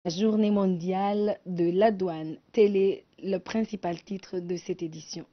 Journée mondiale de la douane. Tel est le principal titre de cette édition.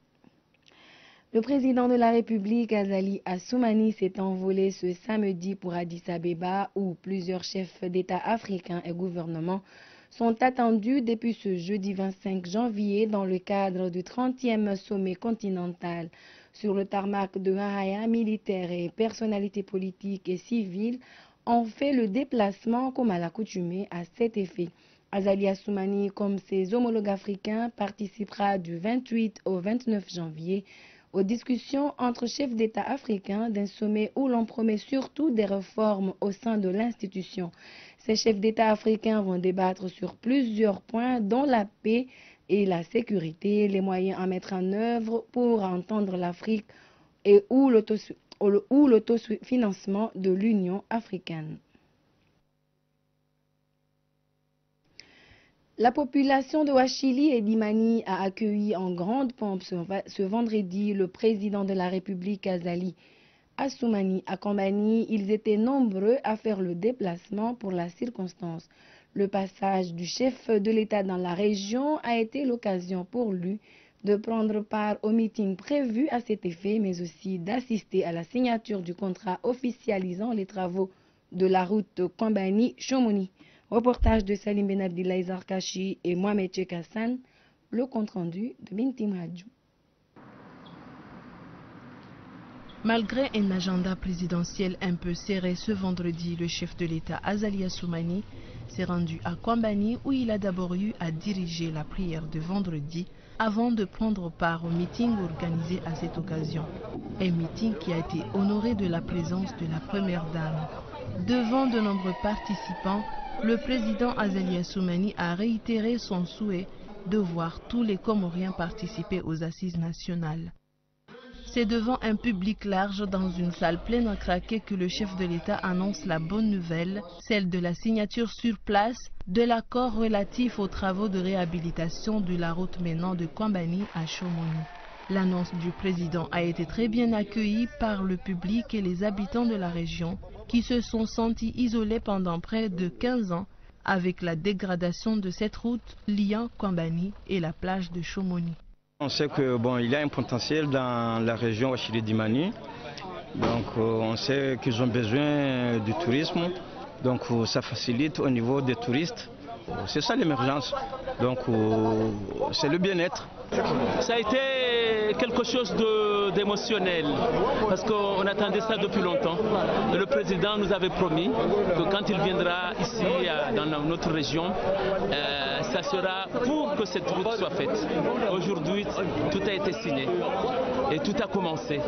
Le président de la République, Azali Assoumani, s'est envolé ce samedi pour Addis Abeba, où plusieurs chefs d'État africains et gouvernements sont attendus depuis ce jeudi 25 janvier dans le cadre du 30e sommet continental. Sur le tarmac de Haraya, militaires et personnalités politiques et civiles ont fait le déplacement comme à l'accoutumée à cet effet. Azali Assoumani, comme ses homologues africains, participera du 28 au 29 janvier aux discussions entre chefs d'État africains d'un sommet où l'on promet surtout des réformes au sein de l'institution. Ces chefs d'État africains vont débattre sur plusieurs points dont la paix et la sécurité, les moyens à mettre en œuvre pour entendre l'Afrique et ou l'autofinancement de l'Union africaine. La population de Ouachili et d'Imani a accueilli en grande pompe ce vendredi le président de la République, Azali Assoumani. À Kombani, ils étaient nombreux à faire le déplacement pour la circonstance. Le passage du chef de l'État dans la région a été l'occasion pour lui de prendre part au meeting prévu à cet effet, mais aussi d'assister à la signature du contrat officialisant les travaux de la route Kombani-Chomoni. Reportage de Salim Ben Abdillahi Zarkachi et Mohamed Chekassan, le compte-rendu de Binti Mahadjou. Malgré un agenda présidentiel un peu serré ce vendredi, le chef de l'État Azali Assoumani s'est rendu à Kombani où il a d'abord eu à diriger la prière de vendredi avant de prendre part au meeting organisé à cette occasion. Un meeting qui a été honoré de la présence de la première dame. Devant de nombreux participants, le président Azali Assoumani a réitéré son souhait de voir tous les Comoriens participer aux assises nationales. C'est devant un public large dans une salle pleine à craquer que le chef de l'État annonce la bonne nouvelle, celle de la signature sur place de l'accord relatif aux travaux de réhabilitation de la route menant de Kombani à Chomoni. L'annonce du président a été très bien accueillie par le public et les habitants de la région qui se sont sentis isolés pendant près de 15 ans avec la dégradation de cette route liant Kombani et la plage de Chomoni. On sait que il y a un potentiel dans la région Ouachili d'Imani. Donc on sait qu'ils ont besoin du tourisme. Donc ça facilite au niveau des touristes. C'est ça l'émergence. Donc c'est le bien-être. Ça a été quelque chose d'émotionnel parce qu'on attendait ça depuis longtemps. Le président nous avait promis que quand il viendra ici dans notre région, ça sera pour que cette route soit faite. Aujourd'hui, tout a été signé et tout a commencé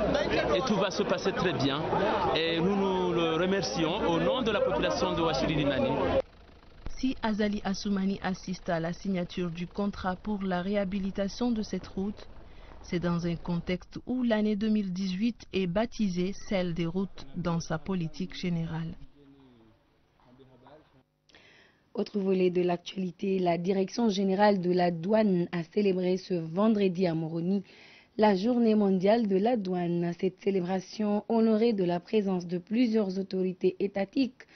et tout va se passer très bien. Et nous nous le remercions au nom de la population de Ouachili Limani. Si Azali Assoumani assiste à la signature du contrat pour la réhabilitation de cette route, c'est dans un contexte où l'année 2018 est baptisée celle des routes dans sa politique générale. Autre volet de l'actualité, la Direction générale de la douane a célébré ce vendredi à Moroni la Journée mondiale de la douane. Cette célébration honorée de la présence de plusieurs autorités étatiques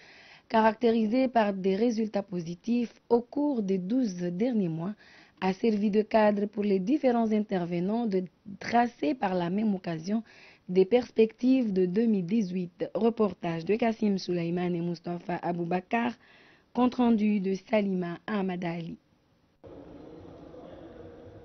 caractérisée par des résultats positifs au cours des 12 derniers mois, a servi de cadre pour les différents intervenants de tracer par la même occasion des perspectives de 2018. Reportage de Kassim Souleyman et Mustafa Aboubakar, compte rendu de Salima Ahmadali.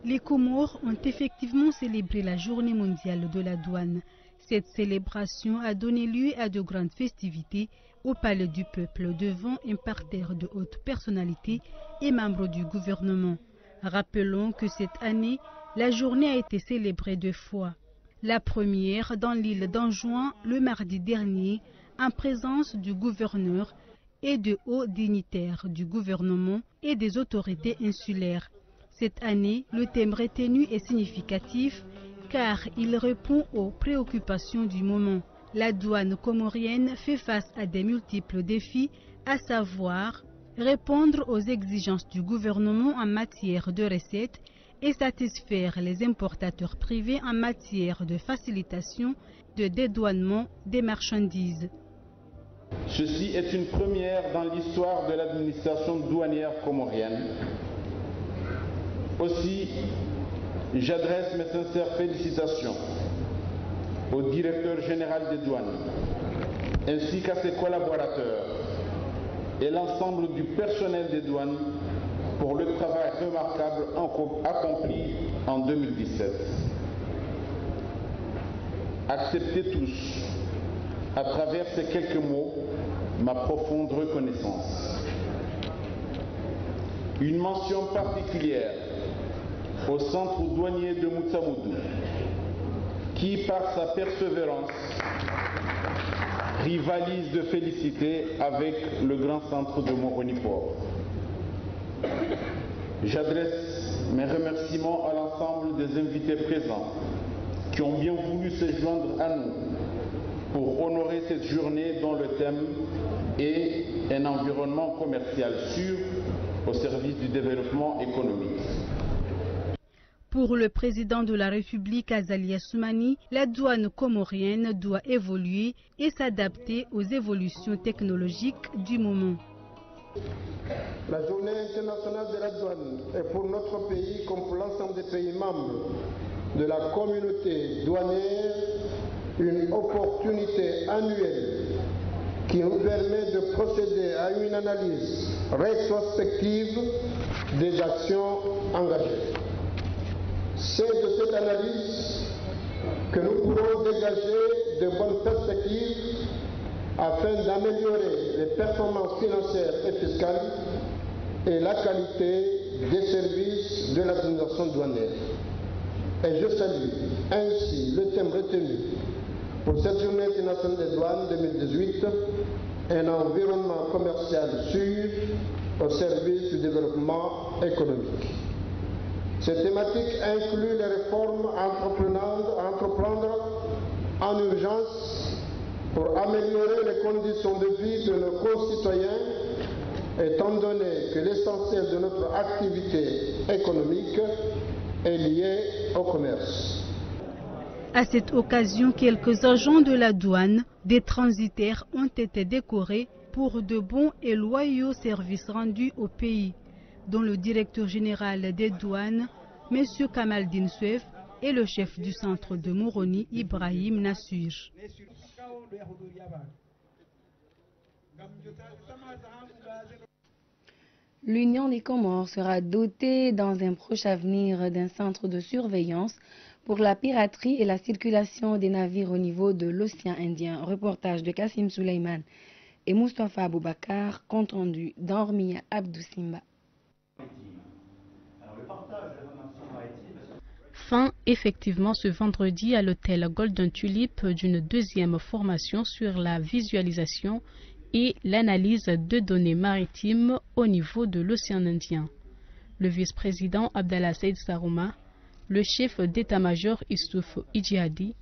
Les Comores ont effectivement célébré la Journée mondiale de la douane. Cette célébration a donné lieu à de grandes festivités au Palais du Peuple devant un parterre de hautes personnalités et membres du gouvernement. Rappelons que cette année, la journée a été célébrée 2 fois. La première dans l'île d'Anjouan le mardi dernier en présence du gouverneur et de hauts dignitaires du gouvernement et des autorités insulaires. Cette année, le thème retenu est significatif car il répond aux préoccupations du moment. La douane comorienne fait face à des multiples défis, à savoir répondre aux exigences du gouvernement en matière de recettes et satisfaire les importateurs privés en matière de facilitation de dédouanement des marchandises. Ceci est une première dans l'histoire de l'administration douanière comorienne. Aussi, j'adresse mes sincères félicitations au directeur général des douanes, ainsi qu'à ses collaborateurs et l'ensemble du personnel des douanes pour le travail remarquable accompli en 2017. Acceptez tous, à travers ces quelques mots, ma profonde reconnaissance. Une mention particulière au centre douanier de Moutsamoudou, qui, par sa persévérance, rivalise de félicité avec le grand centre de Moroni-Port. J'adresse mes remerciements à l'ensemble des invités présents qui ont bien voulu se joindre à nous pour honorer cette journée dont le thème est un environnement commercial sûr au service du développement économique. Pour le président de la République, Azali Assoumani, la douane comorienne doit évoluer et s'adapter aux évolutions technologiques du moment. La journée internationale de la douane est pour notre pays, comme pour l'ensemble des pays membres de la communauté douanière, une opportunité annuelle qui nous permet de procéder à une analyse rétrospective des actions engagées. C'est de cette analyse que nous pourrons dégager de bonnes perspectives afin d'améliorer les performances financières et fiscales et la qualité des services de l'administration douanière. Et je salue ainsi le thème retenu pour cette journée internationale des douanes 2018, un environnement commercial sûr au service du développement économique. Cette thématique inclut les réformes à entreprendre en urgence pour améliorer les conditions de vie de nos concitoyens, étant donné que l'essentiel de notre activité économique est lié au commerce. À cette occasion, quelques agents de la douane, des transitaires, ont été décorés pour de bons et loyaux services rendus au pays, dont le directeur général des douanes, M. Kamaldine Suef, et le chef du centre de Moroni, Ibrahim Nassir. L'Union des Comores sera dotée dans un proche avenir d'un centre de surveillance pour la piraterie et la circulation des navires au niveau de l'océan Indien. Reportage de Kassim Souleyman et Moustapha Aboubakar, compte rendu d'Ormia Abdou Simba. Fin effectivement ce vendredi à l'hôtel Golden Tulip d'une deuxième formation sur la visualisation et l'analyse de données maritimes au niveau de l'océan Indien. Le vice-président Abdallah Saïd Sarouma, le chef d'état-major Issouf Idjihadi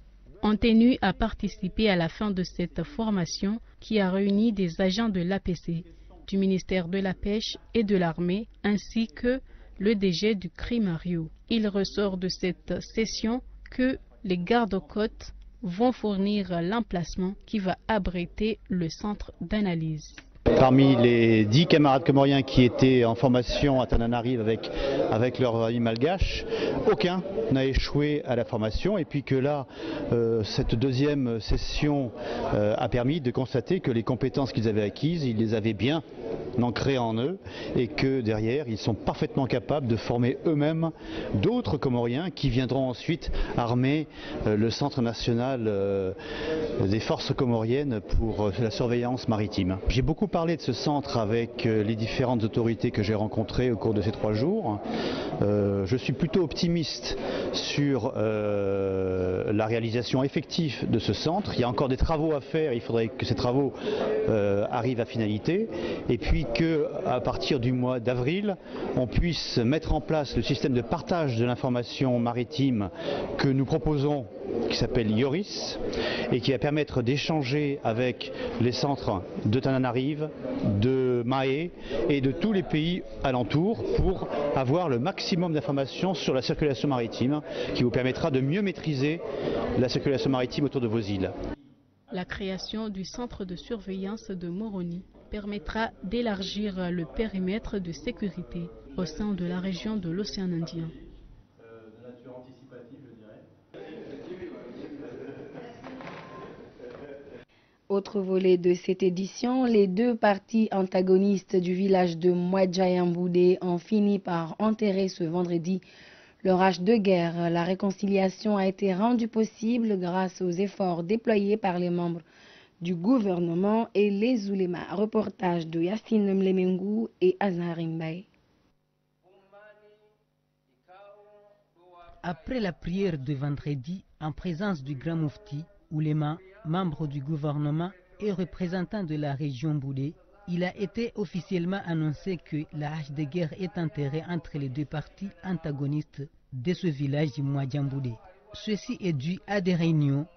ont tenu à participer à la fin de cette formation qui a réuni des agents de l'APC, du ministère de la Pêche et de l'Armée, ainsi que le DG du Crimario. Il ressort de cette session que les gardes-côtes vont fournir l'emplacement qui va abriter le centre d'analyse. Parmi les 10 camarades comoriens qui étaient en formation à Tananarive avec leur ami malgache, aucun n'a échoué à la formation, et puis que là, cette deuxième session a permis de constater que les compétences qu'ils avaient acquises, ils les avaient bien ancrées en eux, et que derrière, ils sont parfaitement capables de former eux-mêmes d'autres Comoriens qui viendront ensuite armer le Centre national des forces comoriennes pour la surveillance maritime. J'ai beaucoup parlé de ce centre avec les différentes autorités que j'ai rencontrées au cours de ces 3 jours. Je suis plutôt optimiste sur la réalisation effective de ce centre. Il y a encore des travaux à faire, il faudrait que ces travaux arrivent à finalité, et puis qu'à partir du mois d'avril, on puisse mettre en place le système de partage de l'information maritime que nous proposons, qui s'appelle IORIS, et qui va permettre d'échanger avec les centres de Tananarive, de Mahé et de tous les pays alentours pour avoir le maximum d'informations sur la circulation maritime, qui vous permettra de mieux maîtriser la circulation maritime autour de vos îles. La création du centre de surveillance de Moroni permettra d'élargir le périmètre de sécurité au sein de la région de l'océan Indien. Autre volet de cette édition, les deux parties antagonistes du village de Mwadjayamboudé ont fini par enterrer ce vendredi leur hache de guerre. La réconciliation a été rendue possible grâce aux efforts déployés par les membres du gouvernement et les oulémas. Reportage de Yassine Mlemengou et Azarim Mbaye. Après la prière de vendredi, en présence du grand moufti, ouléma, membre du gouvernement et représentant de la région Boudé, il a été officiellement annoncé que la hache de guerre est enterrée entre les deux parties antagonistes de ce village de Mwadjamboudé. Ceci est dû à des réunions,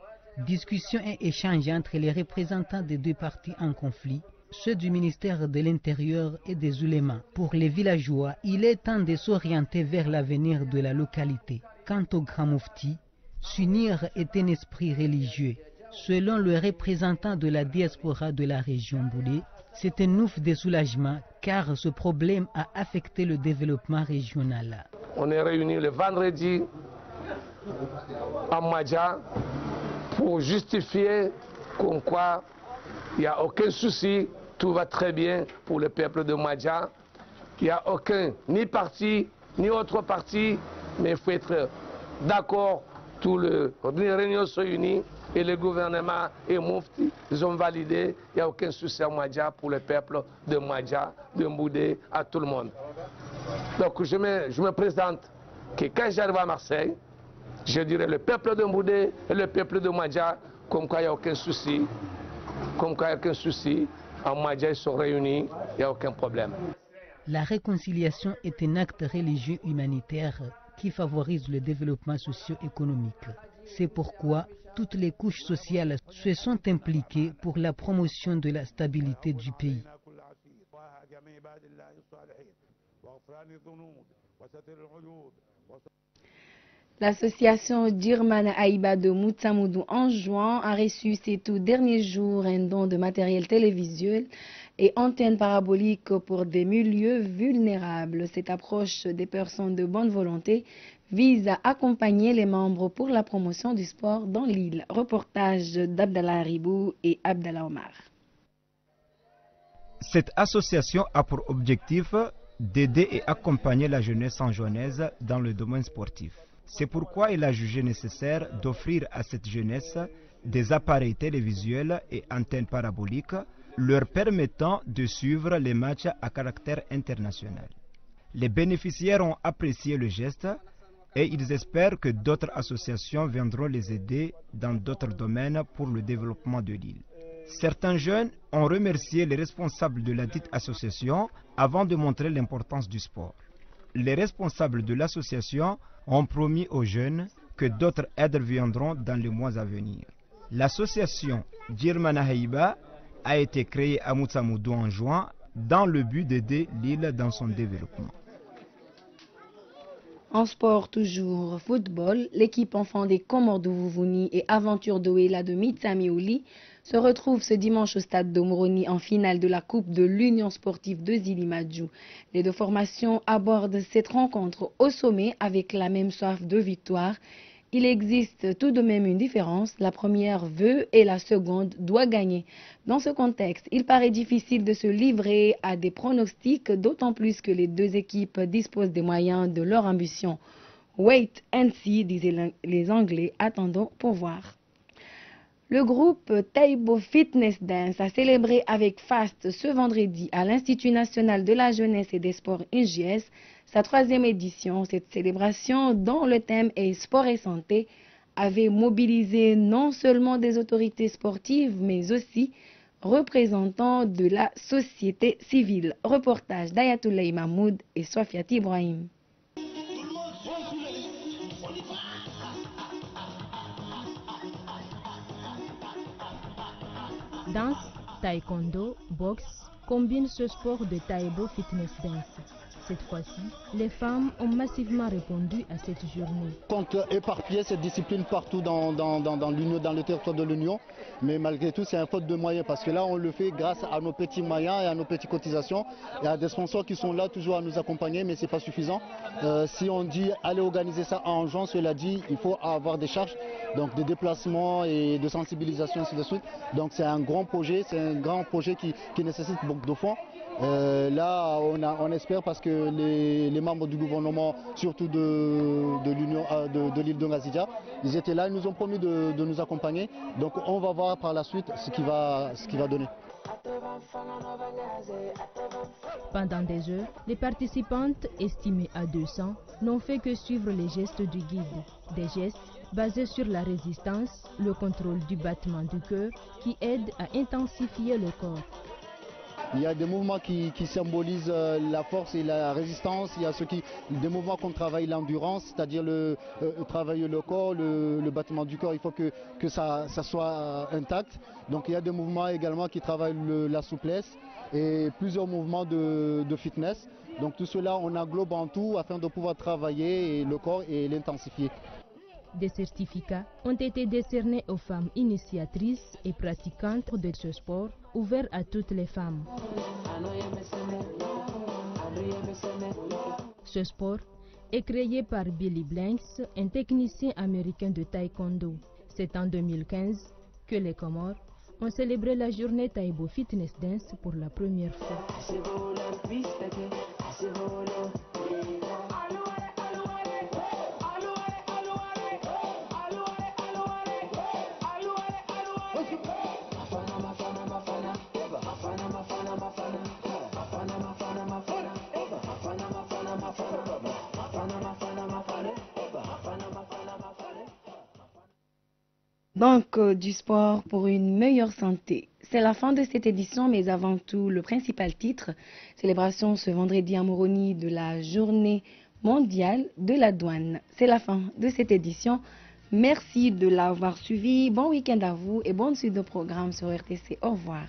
discussions et échanges entre les représentants des deux parties en conflit, ceux du ministère de l'Intérieur et des oulémas. Pour les villageois, il est temps de s'orienter vers l'avenir de la localité. Quant au grand moufti, s'unir est un esprit religieux. Selon le représentant de la diaspora de la région Boudé, c'est un ouf de soulagement car ce problème a affecté le développement régional. On est réunis le vendredi à Mwadja pour justifier comme quoi il n'y a aucun souci, tout va très bien pour le peuple de Mwadja. Il n'y a aucun, ni parti, ni autre parti, mais il faut être d'accord. Les réunions sont unies et le gouvernement et Moufti, ils ont validé. Il n'y a aucun souci à Mwadja pour le peuple de Mwadja, de Mboudé, à tout le monde. Donc je me présente que quand j'arrive à Marseille, je dirai le peuple de Mboudé et le peuple de Mwadja, comme quoi il n'y a aucun souci. Comme quoi il n'y a aucun souci. À Mwadja, ils sont réunis, il n'y a aucun problème. La réconciliation est un acte religieux humanitaire qui favorise le développement socio-économique. C'est pourquoi toutes les couches sociales se sont impliquées pour la promotion de la stabilité du pays. L'association Dirman Aïba de Moutsamoudou en juin a reçu ces tout derniers jours un don de matériel télévisuel et antennes paraboliques pour des milieux vulnérables. Cette approche des personnes de bonne volonté vise à accompagner les membres pour la promotion du sport dans l'île. Reportage d'Abdallah Ribou et Abdallah Omar. Cette association a pour objectif d'aider et accompagner la jeunesse sanjoanaise dans le domaine sportif. C'est pourquoi il a jugé nécessaire d'offrir à cette jeunesse des appareils télévisuels et antennes paraboliques leur permettant de suivre les matchs à caractère international. Les bénéficiaires ont apprécié le geste et ils espèrent que d'autres associations viendront les aider dans d'autres domaines pour le développement de l'île. Certains jeunes ont remercié les responsables de la dite association avant de montrer l'importance du sport. Les responsables de l'association ont promis aux jeunes que d'autres aides viendront dans les mois à venir. L'association Dirman Aïba a été créée à Moutsamoudou en juin dans le but d'aider l'île dans son développement. En sport toujours, football, l'équipe enfant des Comores de Vouvouni et Aventure d'Ouéla de Mitsamiouli se retrouve ce dimanche au stade de Moroni en finale de la Coupe de l'Union sportive de Zilimadjou. Les deux formations abordent cette rencontre au sommet avec la même soif de victoire. Il existe tout de même une différence. La première veut et la seconde doit gagner. Dans ce contexte, il paraît difficile de se livrer à des pronostics, d'autant plus que les deux équipes disposent des moyens de leur ambition. Wait and see, disaient les Anglais, attendons pour voir. Le groupe Taibo Fitness Dance a célébré avec faste ce vendredi à l'Institut national de la jeunesse et des sports IGS sa 3e édition. Cette célébration, dont le thème est sport et santé, avait mobilisé non seulement des autorités sportives, mais aussi représentants de la société civile. Reportage d'Ayatoullah Mahmoud et Sofiati Ibrahim. Danse, taekwondo, boxe combinent ce sport de Taibo Fitness Dance. Cette fois-ci, les femmes ont massivement répondu à cette journée. On compte éparpiller cette discipline partout dans le territoire de l'Union, mais malgré tout c'est un faute de moyens parce que là on le fait grâce à nos petits moyens et à nos petites cotisations et à des sponsors qui sont là toujours à nous accompagner, mais ce n'est pas suffisant. Si on dit allez organiser ça en juin, cela dit il faut avoir des charges, donc des déplacements et de sensibilisation ainsi de suite. Donc c'est un grand projet, qui nécessite beaucoup de fonds. Là, on espère parce que les membres du gouvernement, surtout de l'île de Ngazidja, ils étaient là, ils nous ont promis de nous accompagner. Donc on va voir par la suite ce qui va donner. Pendant des heures, les participantes, estimées à 200, n'ont fait que suivre les gestes du guide. Des gestes basés sur la résistance, le contrôle du battement du cœur qui aident à intensifier le corps. Il y a des mouvements qui symbolisent la force et la résistance. Il y a des mouvements qu'on travaille l'endurance, c'est-à-dire travailler le corps, le battement du corps. Il faut que ça soit intact. Donc il y a des mouvements également qui travaillent la souplesse et plusieurs mouvements de fitness. Donc tout cela, on englobe en tout afin de pouvoir travailler le corps et l'intensifier. Des certificats ont été décernés aux femmes initiatrices et pratiquantes de ce sport ouvert à toutes les femmes. Ce sport est créé par Billy Blanks, un technicien américain de taekwondo. C'est en 2015 que les Comores ont célébré la journée Taïbo Fitness Dance pour la première fois. Donc, du sport pour une meilleure santé. C'est la fin de cette édition, mais avant tout, le principal titre, célébration ce vendredi à Moroni de la journée mondiale de la douane. C'est la fin de cette édition. Merci de l'avoir suivi. Bon week-end à vous et bonne suite de programme sur RTC. Au revoir.